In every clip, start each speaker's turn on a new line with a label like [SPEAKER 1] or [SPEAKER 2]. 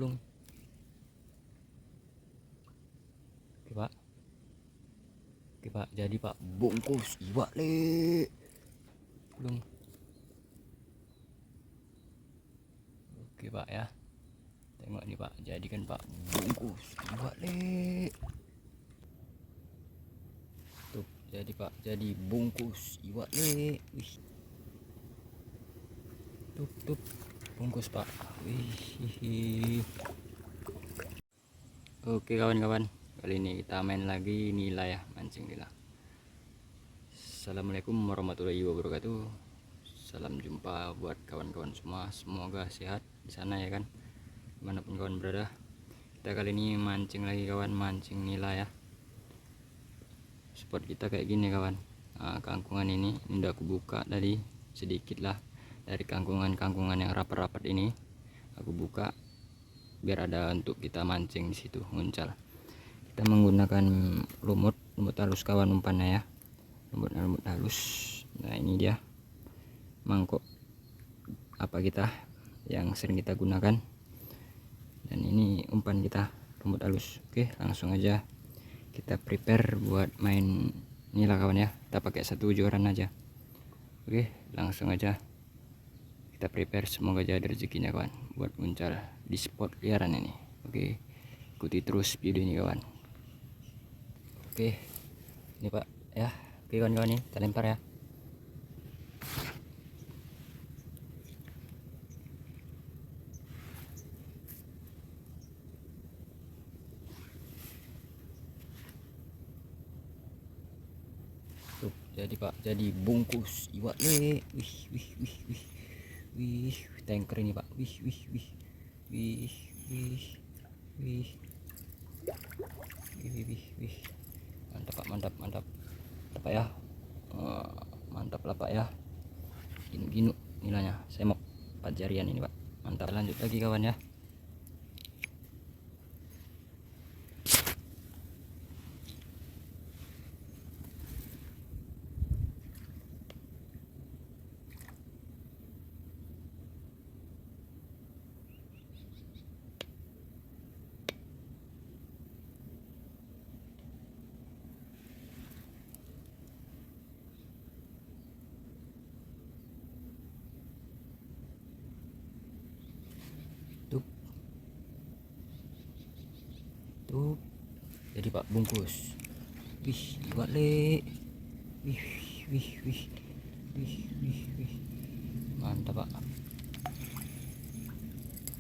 [SPEAKER 1] belum. Oke pak, jadi pak, bungkus iwak le belum. Oke pak ya, tengok nih pak, jadikan pak bungkus iwak le tuh. Jadi pak, jadi bungkus iwak le. Wih, tuh bungkus pak. Wih. Oke kawan-kawan, kali ini kita main lagi nila ya, mancing nila. Assalamualaikum warahmatullahi wabarakatuh. Salam jumpa buat kawan-kawan semua, semoga sehat di sana ya kan, dimanapun kawan berada. Kita kali ini mancing lagi kawan, mancing nila ya. Spot kita kayak gini kawan. Nah, kangkungan ini udah aku buka tadi sedikit lah dari kangkungan yang rapat-rapat ini. Aku buka biar ada untuk kita mancing di situ, nguncal. Kita menggunakan lumut halus kawan umpannya ya, lumut halus. Nah ini dia mangkok apa kita yang sering kita gunakan, dan ini umpan kita lumut halus. Oke, langsung aja kita prepare buat main nila kawan ya. Kita pakai satu joran aja. Oke, langsung aja kita prepare, semoga jadi rezekinya kawan buat nguncal di spot liaran ini. Oke, ikuti terus video ini kawan. Oke, ini pak ya. Oke kawan-kawan, nih kita lempar ya. Tuh, jadi pak, jadi bungkus iwak le. Wih, tanker ini pak. Wih. Mantap pak, mantap pak ya. Mantap lah pak ya. Ginu nilainya, semok 4 jarian ini pak. Mantap, lanjut lagi kawan ya. Tuh, jadi pak bungkus. Wih, iwak le. Wih. Mantap pak.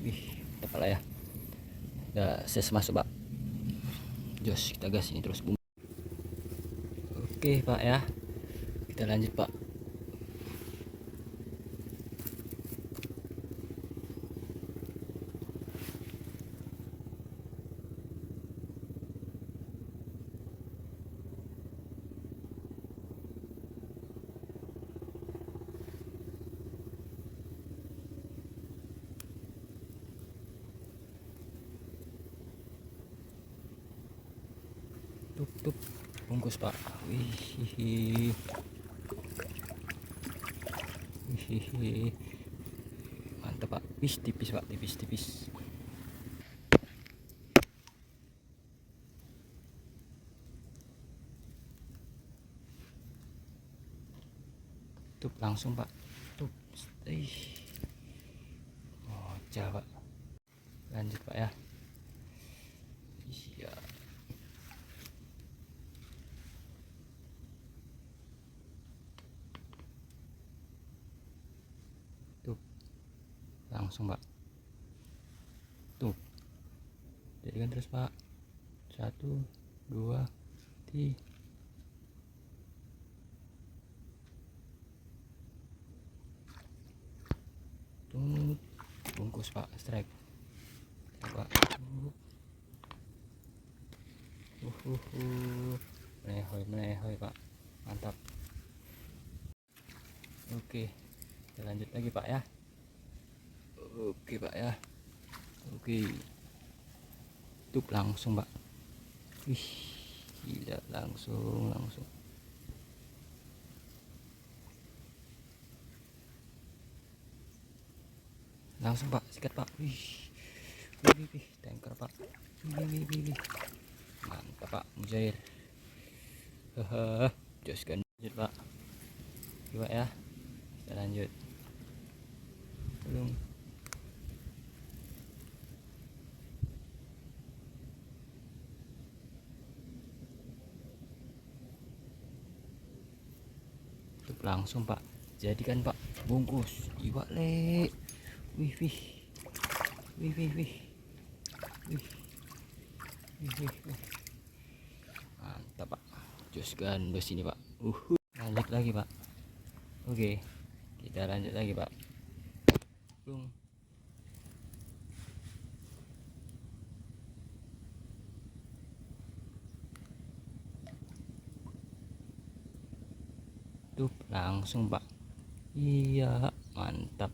[SPEAKER 1] Wih, dapat lah ya. Udah ses masuk pak. Jos, kita gas ini terus bung. Oke pak ya, kita lanjut pak. Tuh bungkus pak. Wih. Mantap pak. Wih, tipis pak, tipis. Tuh langsung pak. Tuh, oh pak. Lanjut pak ya. Iya. Tuh langsung pak. Tuh, jadikan terus pak. 1, 2, 3. Tuh, bungkus pak, strike pak. Melehoy pak, mantap. Oke, kita lanjut lagi pak ya. Oke pak ya. Oke, tuh langsung pak. Wih, gila, langsung pak, sikat pak. Wih, Wih, tanker pak. Wih. Mantap pak mujair. Haha, jos kan lanjut pak. Coba ya, kita lanjut. Belum. Tuh, langsung pak. Jadikan pak, bungkus iwak le. Wih. Wih. Mantap pak. Jos gandos ini pak. Lanjut lagi pak. Oke, kita lanjut lagi pak. Belum. Tuh langsung pak. Iya, mantap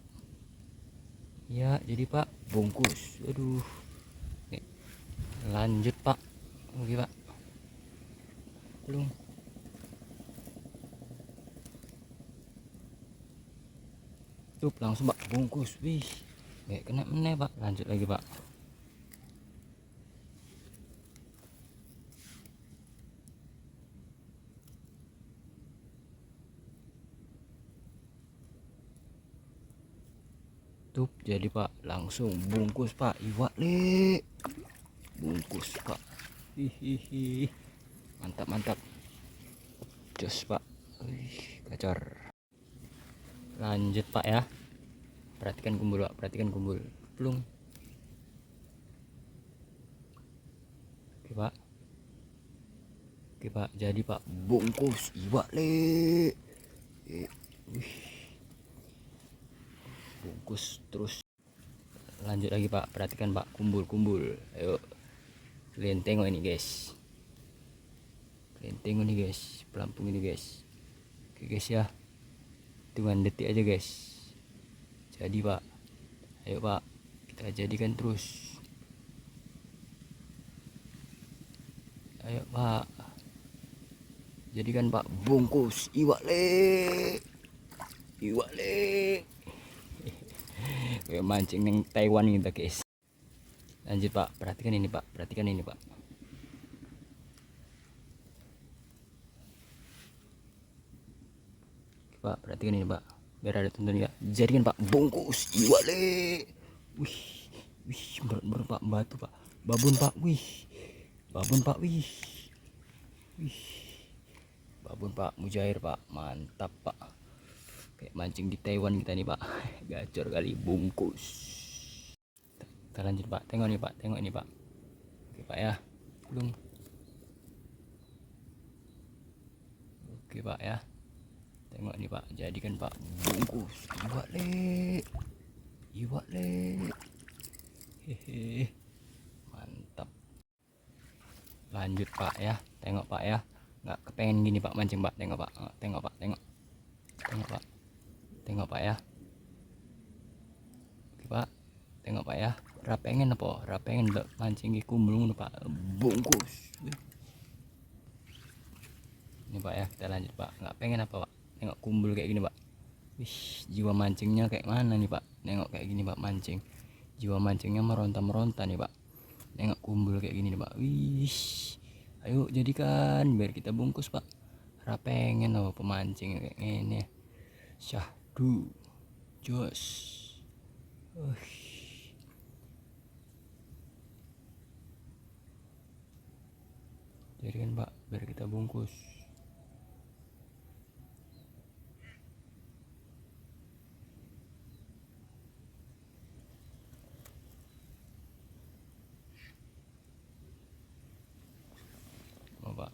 [SPEAKER 1] ya. Jadi pak, bungkus. Aduh. Nih, lanjut pak. Oke pak. Belum. Tuh langsung pak, bungkus. Wih, kayak kena meneh pak. Lanjut lagi pak. Tuh jadi pak, langsung bungkus pak, iwak le. Bungkus pak. Hihihi, mantap jos pak. Wih, gacor. Lanjut pak ya. Perhatikan kumbul pak, perhatikan kumbul. Belum. Oke pak, jadi pak, bungkus iwak le. Wih, bungkus terus. Lanjut lagi pak, perhatikan pak, kumbul. Ayo, kalian tengok ini guys. Kalian tengok nih guys, pelampung ini guys. Oke guys ya, hitungan detik aja guys. Jadi pak, ayo pak, kita jadikan terus. Ayo pak, jadikan pak, bungkus iwak le. Kayak mancing yang Taiwan gitu guys. Lanjut pak, perhatikan ini pak. Pak, perhatikan ini pak, biar ada tonton ya. Jadikan pak, bungkus iwak le. Wih, bener pak, batu pak, babon pak. Wih, babon pak. Wih, babon pak, mujair pak, mantap pak. Kayak mancing di Taiwan kita nih pak. Gacor kali, bungkus. Kita lanjut pak, tengok ini pak. Oke pak ya, belum. Oke pak ya, tengok ini pak, jadikan pak, bungkus iwak le. Hehe, mantap. Lanjut pak ya, tengok pak ya, nggak kepengen gini pak mancing pak. Tengok pak, tengok pak ya. Oke pak, tengok pak ya, rapengen mancing di kumbul pak, bungkus. Ini pak ya, kita lanjut pak. Nggak pengen apa pak, tengok kumbul kayak gini pak. Wih, jiwa mancingnya kayak mana nih pak. Nengok kayak gini pak, mancing, jiwa mancingnya meronta nih pak. Nengok kumbul kayak gini nih pak. Wih, ayo jadikan biar kita bungkus pak. Rapengen apa pemancing kayak gini. Syahdu jos. Jadikan pak biar kita bungkus. Oh, pak,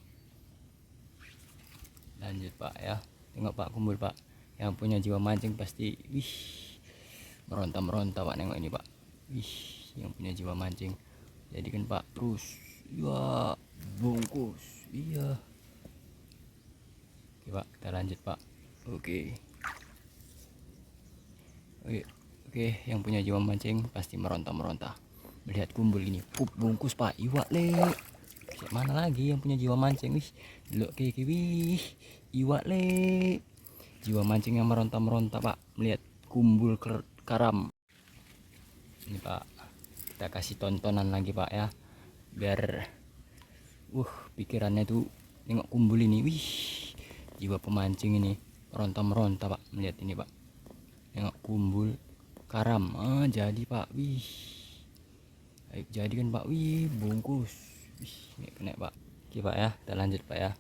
[SPEAKER 1] lanjut pak ya. Tengok pak, kumbul pak, yang punya jiwa mancing pasti wih meronta pak. Nengok ini pak, wih, yang punya jiwa mancing. Jadikan pak terus ya, bungkus. Iya. Oke pak, kita lanjut pak. Oke, yang punya jiwa mancing pasti meronta melihat kumbul ini. Bungkus pak, iwak le. Kayak mana lagi yang punya jiwa mancing. Wih, delok wih, iwak le. Jiwa mancing yang meronta pak melihat kumbul karam. Ini pak, kita kita kasih tontonan lagi Pak ya, biar pikirannya tuh nengok kumbul ini. Wih, jiwa pemancing ini meronta-meronta Pak melihat ini Pak, nengok kumbul karam. Jadi Pak, wih, ayo jadi kan Pak, wih, bungkus, wih, nggak kena Pak. Oke Pak ya, kita lanjut Pak ya.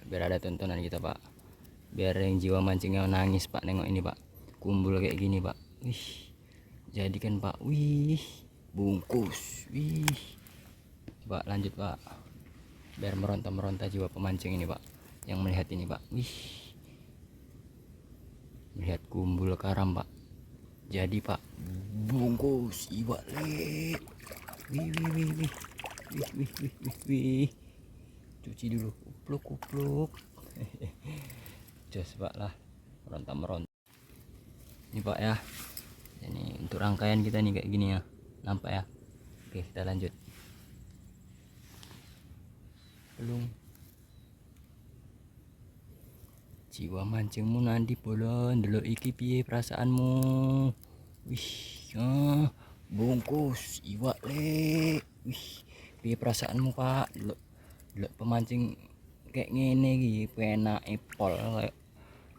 [SPEAKER 1] Biar ada tontonan kita Pak, biar yang jiwa mancingnya nangis Pak nengok ini Pak, kumbul kayak gini Pak. Wih, jadi kan Pak, wih, bungkus, wih. Pak lanjut Pak, biar meronta-meronta jiwa pemancing ini Pak, yang melihat ini Pak. Wih, melihat kumbul karam Pak, jadi Pak, bungkus iwak le. Wih, wih, wih, wih, wih, wih, wih, wih, wih. Cuci dulu, kupluk. Jos Pak lah, meronta-meronta ini Pak ya. Ini untuk rangkaian kita nih kayak gini ya, nampak ya. Oke, kita lanjut. Belum. Jiwa mancingmu nanti bolon dulu iki piye perasaanmu. Wih, bungkus iwak le. Wih, piye perasaanmu Pak? Delok pemancing kayak ngene iki penak epol kayak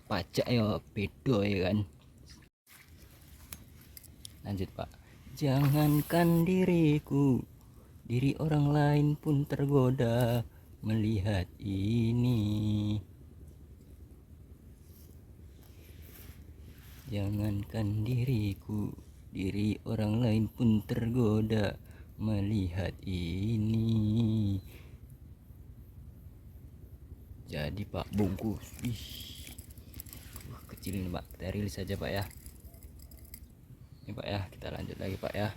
[SPEAKER 1] pajak ya beda ya kan. Lanjut Pak. Jangankan diriku, diri orang lain pun tergoda melihat ini. Jangankan diriku, diri orang lain pun tergoda melihat ini. Jadi Pak, bungkus. Wih, kecil ini Pak, kita rilis saja Pak ya. Ini Pak ya, kita lanjut lagi Pak ya.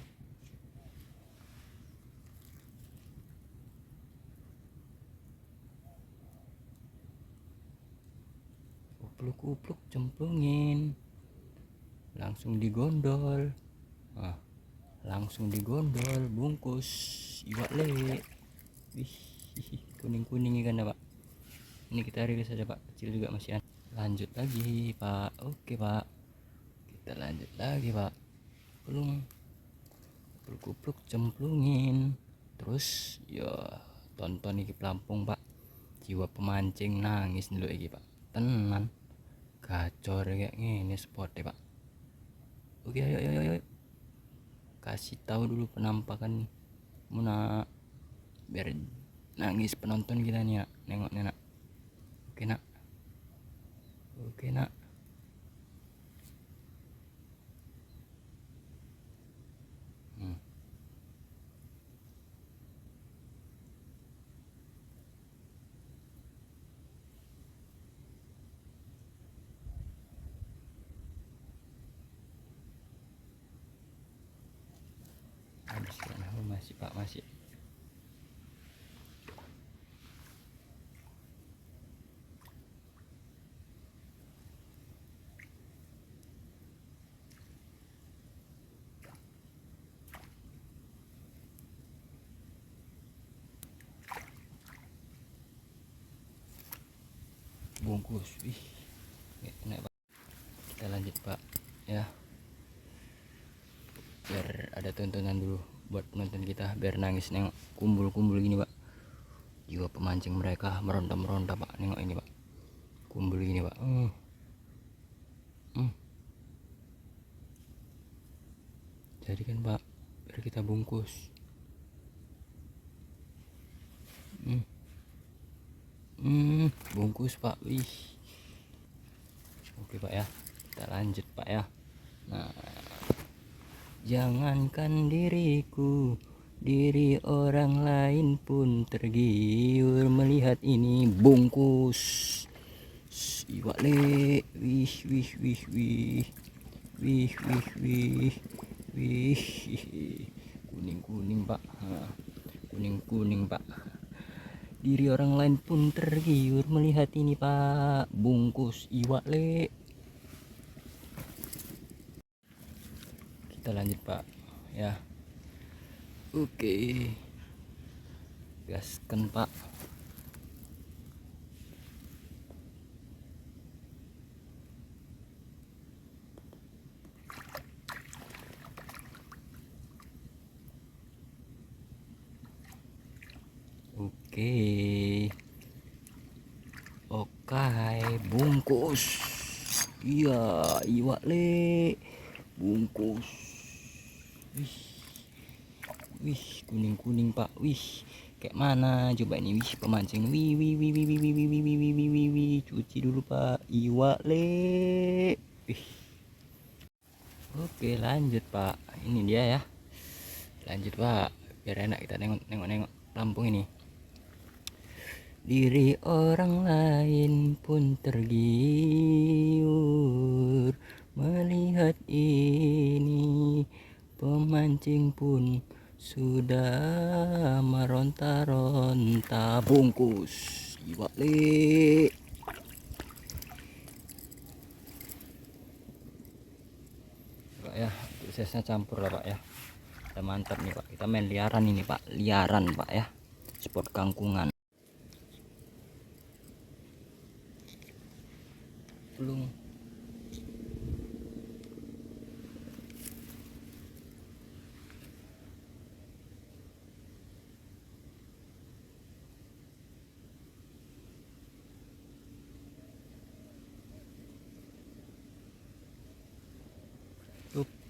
[SPEAKER 1] Kupluk cemplungin, langsung digondol. Langsung digondol, bungkus iwak le. Wih, kuning ikan Pak. Ini kita rilis saja Pak, kecil juga masih. Lanjut lagi Pak. Oke Pak, kita lanjut lagi Pak. Belum, kupluk cemplungin, terus ya tonton iki pelampung Pak, jiwa pemancing nangis dulu iki Pak, tenan gacor kayak gini spot deh Pak. Oke, ayo kasih tahu dulu penampakan muna biar nangis penonton kita nih ya, nengoknya nak. Oke nak. Habis masih Pak, masih. Bungkus, wih, naik Pak. Kita lanjut Pak ya, biar ada tontonan dulu buat penonton kita, biar nangis nengok kumbul gini Pak. Jiwa pemancing mereka meronta Pak, nengok ini Pak, kumbul gini Pak. Jadi kan Pak, biar kita bungkus. Bungkus Pak. Wih, oke Pak ya, kita lanjut Pak ya. Nah, jangankan diriku, diri orang lain pun tergiur melihat ini. Bungkus iwak le. Wih, kuning Pak. Kuning Pak, diri orang lain pun tergiur melihat ini Pak, bungkus iwak le. Kita lanjut Pak ya. Oke, gaskan Pak. Oke, oke, bungkus. Iya, iwak le, bungkus. Wih, wih, kuning kuning pak. Wih, kayak mana? Coba ini, wih, pemancing. Wih, wih, wih, wih, wih, wih, wih, wih, wih, wih, wih, wih. Cuci dulu pak. Iwak le. Wih. Oke, lanjut pak. Ini dia ya. Lanjut pak. Biar enak kita nengok Lampung ini. Diri orang lain pun tergiur melihat ini, pemancing pun sudah meronta-ronta. Bungkus iwak le. Pak ya, suksesnya campur lah pak ya. Kita mantap nih pak, kita main liaran ini pak, liaran pak ya, sport kangkungan. Belum.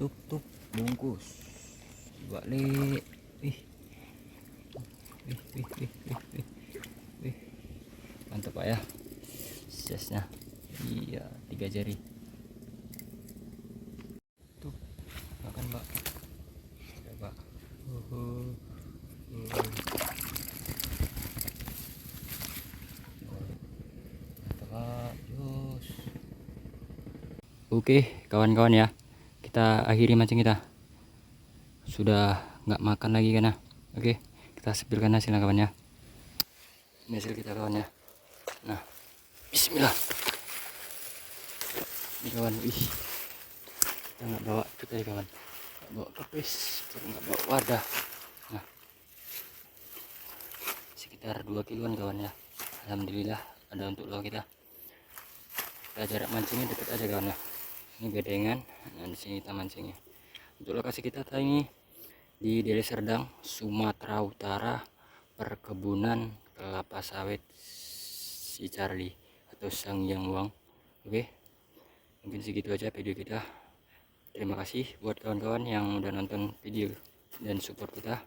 [SPEAKER 1] Tuk bungkus iwak le. Wih, wih, wih, wih, wih, wih, wih. Mantap pak ya, siasnya. Iya, 3 jari tuh, makan pak. Coba. Uhuh. Mantap pak, jos. Oke kawan-kawan ya, kita akhiri mancing kita, sudah nggak makan lagi kan ya. Oke, kita sepilkan hasilnya kawan ya. Ini hasil kita kawan ya. Nah, bismillah. Ini kawan, wih, kita nggak bawa kita ya kawan, nggak bawa kepis, nggak bawa wadah. Nah, sekitar 2 kiloan kawan ya. Alhamdulillah ada untuk lo kita. Jarak mancingnya dekat aja kawan ya. Ini bedengan, nah di sini kita mancingnya. Untuk lokasi kita ini di Deli Serdang, Sumatera Utara, perkebunan kelapa sawit si Charlie atau Sang Yang Wang. Oke, mungkin segitu aja video kita. Terima kasih buat kawan-kawan yang udah nonton video dan support kita.